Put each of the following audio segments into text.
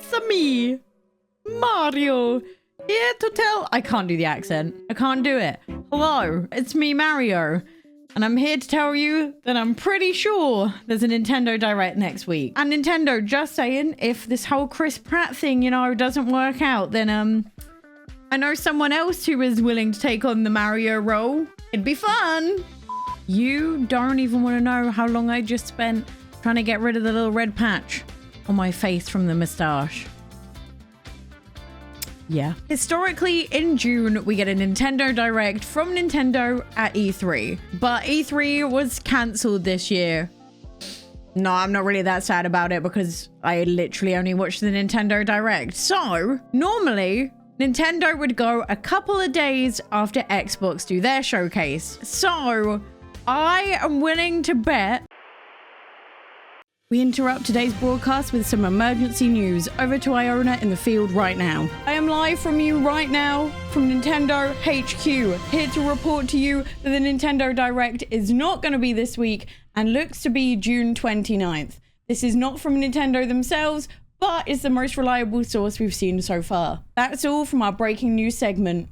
It's me, Mario, here to tell... I can't do the accent. I can't do it. Hello, it's me, Mario. And I'm here to tell you that I'm pretty sure there's a Nintendo Direct next week. And Nintendo, just saying, if this whole Chris Pratt thing, you know, doesn't work out, then, I know someone else who is willing to take on the Mario role. It'd be fun. You don't even want to know how long I just spent trying to get rid of the little red patch on my face from the moustache. Yeah. Historically, in June, we get a Nintendo Direct from Nintendo at E3. But E3 was cancelled this year. No, I'm not really that sad about it because I literally only watched the Nintendo Direct. So, normally, Nintendo would go a couple of days after Xbox do their showcase. So, I am willing to bet we interrupt today's broadcast with some emergency news. Over to Eeowna in the field right now. I am live from you right now from Nintendo HQ, here to report to you that the Nintendo Direct is not going to be this week and looks to be June 29th. This is not from Nintendo themselves, but it's the most reliable source we've seen so far. That's all from our breaking news segment.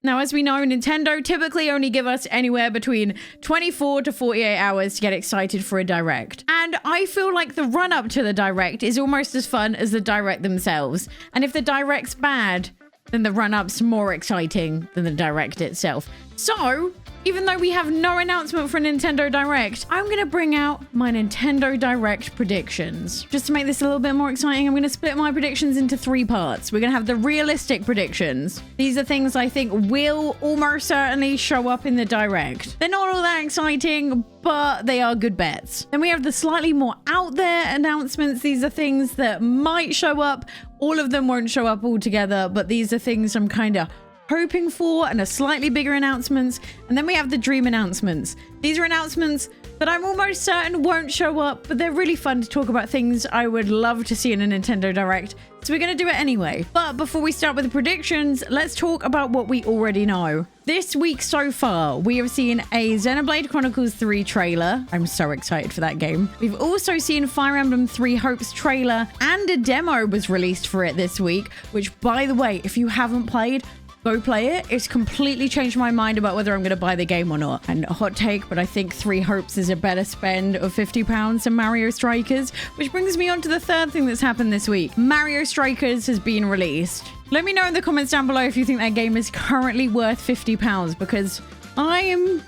Now, as we know, Nintendo typically only give us anywhere between 24 to 48 hours to get excited for a Direct. And I feel like the run-up to the Direct is almost as fun as the Direct themselves. And if the Direct's bad, then the run-up's more exciting than the Direct itself. So, even though we have no announcement for Nintendo Direct, I'm going to bring out my Nintendo Direct predictions. Just to make this a little bit more exciting, I'm going to split my predictions into 3 parts. We're going to have the realistic predictions. These are things I think will almost certainly show up in the Direct. They're not all that exciting, but they are good bets. Then we have the slightly more out there announcements. These are things that might show up. All of them won't show up altogether, but these are things I'm kind of hoping for and a slightly bigger announcements. And then we have the dream announcements. These are announcements that I'm almost certain won't show up, but they're really fun to talk about things I would love to see in a Nintendo Direct. So we're going to do it anyway. But before we start with the predictions, let's talk about what we already know. This week so far, we have seen a Xenoblade Chronicles 3 trailer. I'm so excited for that game. We've also seen Fire Emblem 3 Hopes trailer, and a demo was released for it this week, which, by the way, if you haven't played, go play it. It's completely changed my mind about whether I'm going to buy the game or not. And a hot take, but I think 3 Hopes is a better spend of £50 than Mario Strikers, which brings me on to the third thing that's happened this week. Mario Strikers has been released. Let me know in the comments down below if you think that game is currently worth £50, because I am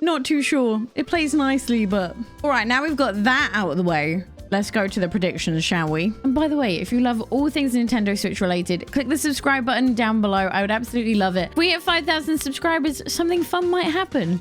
not too sure. It plays nicely, but... All right, now we've got that out of the way. Let's go to the predictions, shall we? And by the way, if you love all things Nintendo Switch related, click the subscribe button down below. I would absolutely love it. If we hit 5,000 subscribers, something fun might happen.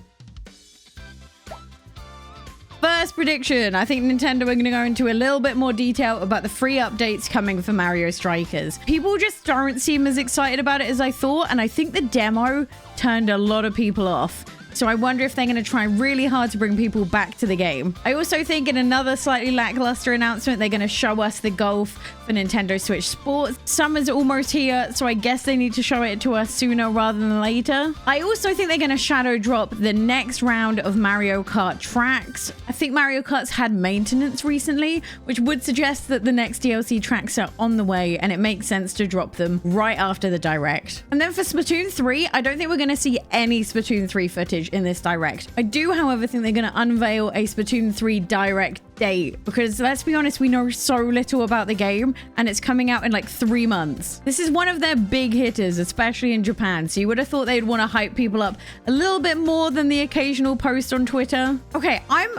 First prediction. I think Nintendo are going to go into a little bit more detail about the free updates coming for Mario Strikers. People just don't seem as excited about it as I thought, and I think the demo turned a lot of people off. So I wonder if they're going to try really hard to bring people back to the game. I also think in another slightly lackluster announcement, they're going to show us the golf for Nintendo Switch Sports. Summer's almost here, so I guess they need to show it to us sooner rather than later. I also think they're going to shadow drop the next round of Mario Kart tracks. I think Mario Kart's had maintenance recently, which would suggest that the next DLC tracks are on the way, and it makes sense to drop them right after the Direct. And then for Splatoon 3, I don't think we're going to see any Splatoon 3 footage in this Direct. I do, however, think they're going to unveil a Splatoon 3 Direct date, because let's be honest, we know so little about the game and it's coming out in like 3 months. This is one of their big hitters, especially in Japan, so you would have thought they'd want to hype people up a little bit more than the occasional post on Twitter. Okay, I'm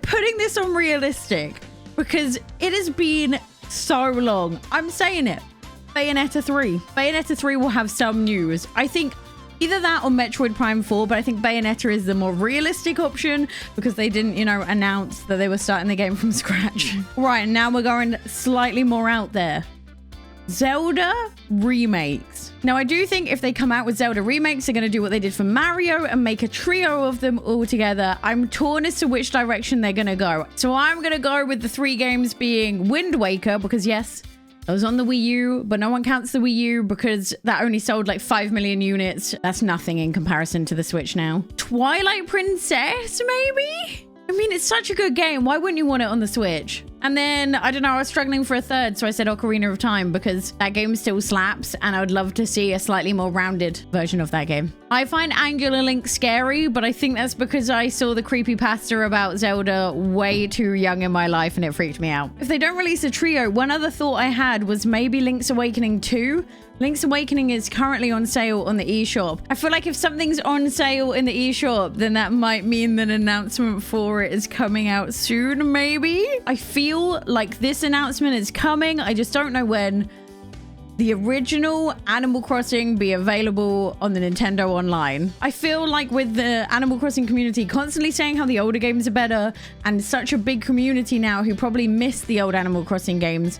putting this on realistic because it has been so long. I'm saying it. Bayonetta 3. Bayonetta 3 will have some news. I think either that or Metroid Prime 4, but I think Bayonetta is the more realistic option because they didn't, you know, announce that they were starting the game from scratch. Right, now we're going slightly more out there. Zelda remakes. Now, I do think if they come out with Zelda remakes, they're going to do what they did for Mario and make a trio of them all together. I'm torn as to which direction they're going to go. So I'm going to go with the 3 games being Wind Waker, because yes, I was on the Wii U, but no one counts the Wii U because that only sold like 5 million units. That's nothing in comparison to the Switch now. Twilight Princess, maybe? I mean, it's such a good game. Why wouldn't you want it on the Switch? And then, I don't know, I was struggling for a third, so I said Ocarina of Time because that game still slaps and I would love to see a slightly more rounded version of that game. I find Angular Link scary, but I think that's because I saw the creepypasta about Zelda way too young in my life and it freaked me out. If they don't release a trio, one other thought I had was maybe Link's Awakening 2. Link's Awakening is currently on sale on the eShop. I feel like if something's on sale in the eShop, then that might mean that an announcement for it is coming out soon, maybe? I feel like this announcement is coming. I just don't know when. The original Animal Crossing be available on the Nintendo Online. I feel like with the Animal Crossing community constantly saying how the older games are better and such a big community now who probably miss the old Animal Crossing games,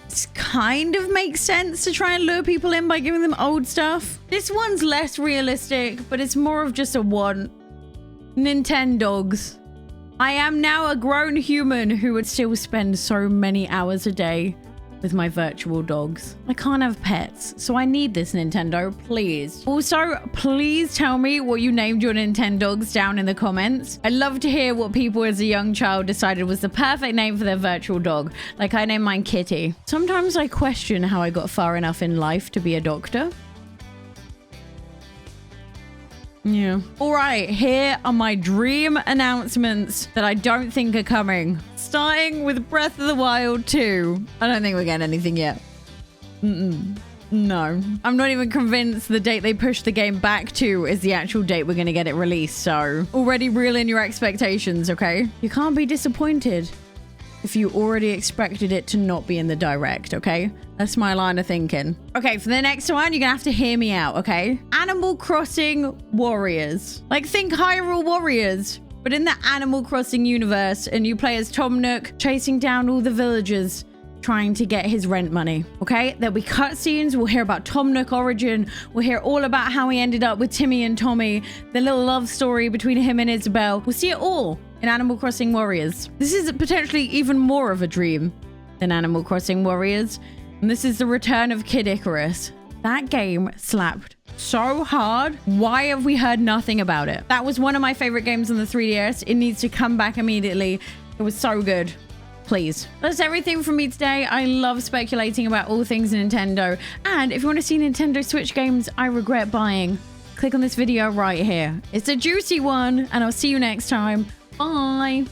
it kind of makes sense to try and lure people in by giving them old stuff. This one's less realistic, but it's more of just a want. Nintendogs. I am now a grown human who would still spend so many hours a day with my virtual dogs. I can't have pets, so I need this, Nintendo, please. Also, please tell me what you named your Nintendogs down in the comments. I'd love to hear what people as a young child decided was the perfect name for their virtual dog. Like I named mine Kitty. Sometimes I question how I got far enough in life to be a doctor. Yeah. All right, here are my dream announcements that I don't think are coming. Starting with Breath of the Wild 2. I don't think we're getting anything yet. No. I'm not even convinced the date they pushed the game back to is the actual date we're going to get it released, so already reel in your expectations, okay? You can't be disappointed if you already expected it to not be in the direct, okay? That's my line of thinking. Okay, for the next one, you're gonna have to hear me out, okay? Animal Crossing Warriors. Like, think Hyrule Warriors, but in the Animal Crossing universe, and you play as Tom Nook chasing down all the villagers trying to get his rent money, okay? There'll be cutscenes. We'll hear about Tom Nook origin. We'll hear all about how he ended up with Timmy and Tommy, the little love story between him and Isabelle. We'll see it all in Animal Crossing Warriors. This is potentially even more of a dream than Animal Crossing Warriors. And this is the return of Kid Icarus. That game slapped so hard. Why have we heard nothing about it? That was one of my favorite games on the 3DS. It needs to come back immediately. It was so good. Please. That's everything from me today. I love speculating about all things Nintendo. And if you want to see Nintendo Switch games I regret buying, click on this video right here. It's a juicy one, and I'll see you next time. Bye.